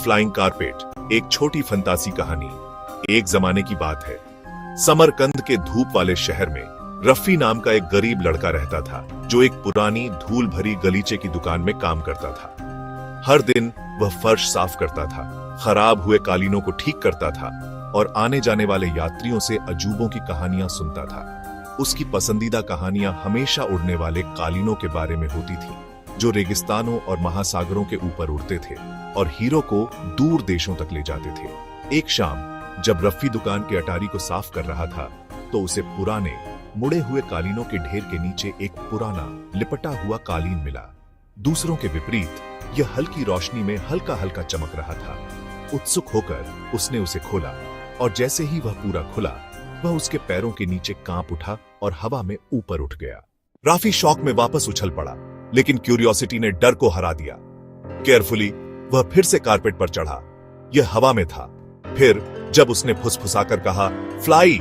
Flying carpet एक छोटी फंतासी कहानी। एक जमाने की बात है, समरकंद के धूप वाले शहर में रफी नाम का एक गरीब लड़का रहता था, जो एक पुरानी धूल भरी गलीचे की दुकान में काम करता था। हर दिन वह फर्श साफ करता था, खराब हुए कालीनों को ठीक करता था और आने जाने वाले यात्रियों से अजूबों की कहानियां सुनता था। उसकी पसंदीदा कहानियां हमेशा उड़ने वाले कालीनों के बारे में होती थी, जो रेगिस्तानों और महासागरों के ऊपर उड़ते थे और हीरो को दूर देशों तक ले जाते थे। एक शाम जब रफी दुकान के अटारी को साफ कर रहा था, तो उसे पुराने मुड़े हुए कालीनों के ढेर के नीचे एक पुराना लिपटा हुआ कालीन मिला। दूसरों के विपरीत यह हल्की रोशनी में हल्का हल्का चमक रहा था। उत्सुक होकर उसने उसे खोला और जैसे ही वह पूरा खुला, वह उसके पैरों के नीचे कांप उठा और हवा में ऊपर उठ गया। रफी शौक में वापस उछल पड़ा, लेकिन क्यूरियोसिटी ने डर को हरा दिया। केयरफुली वह फिर से कारपेट पर चढ़ा। यह हवा में था। फिर जब उसने फुसफुसाकर कहा फ्लाई,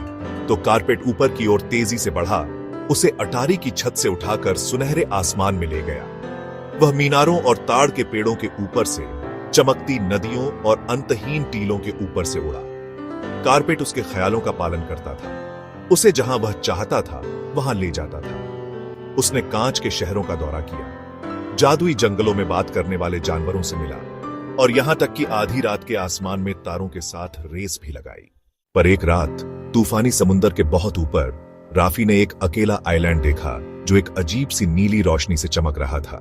तो कारपेट ऊपर की ओर तेजी से बढ़ा, उसे अटारी की छत से उठाकर सुनहरे आसमान में ले गया। वह मीनारों और ताड़ के पेड़ों के ऊपर से, चमकती नदियों और अंतहीन टीलों के ऊपर से उड़ा। कारपेट उसके ख्यालों का पालन करता था, उसे जहां वह चाहता था वहां ले जाता था। उसने कांच के शहरों का दौरा किया, जादुई जंगलों में बात करने वाले जानवरों से मिला और यहां तक कि आधी रात के आसमान में तारों के साथ रेस भी लगाई। पर एक रात तूफानी समुंदर के बहुत ऊपर राफी ने एक अकेला आइलैंड देखा, जो एक अजीब सी नीली रोशनी से चमक रहा था।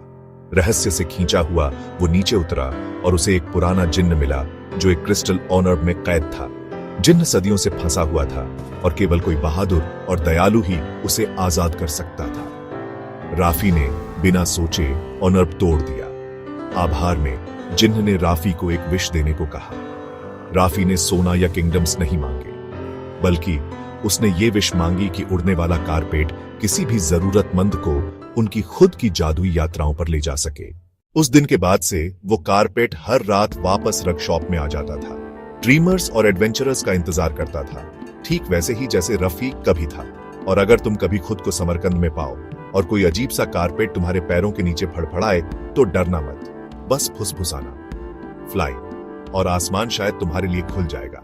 रहस्य से खींचा हुआ वो नीचे उतरा और उसे एक पुराना जिन्न मिला, जो एक क्रिस्टल ऑर्ब में कैद था। जिन्न सदियों से फंसा हुआ था और केवल कोई बहादुर और दयालु ही उसे आजाद कर सकता था। राफी ने बिना सोचे ऑर्ब तोड़ दिया। आभार में जिन्न ने राफी को एक विश देने को कहा। राफी ने सोना या किंगडम्स नहीं मांगे, बल्कि उसने ये विश मांगी कि उड़ने वाला कारपेट किसी भी जरूरतमंद को उनकी खुद की जादुई यात्राओं पर ले जा सके। उस दिन के बाद से वो कारपेट हर रात वापस वर्कशॉप में आ जाता था, ड्रीमर्स और एडवेंचरर्स का इंतजार करता था, ठीक वैसे ही जैसे रफी कभी था। और अगर तुम कभी खुद को समरकंद में पाओ और कोई अजीब सा कारपेट तुम्हारे पैरों के नीचे फड़फड़ाए, तो डरना मत, बस फुसफुसाना, फ्लाई, और आसमान शायद तुम्हारे लिए खुल जाएगा।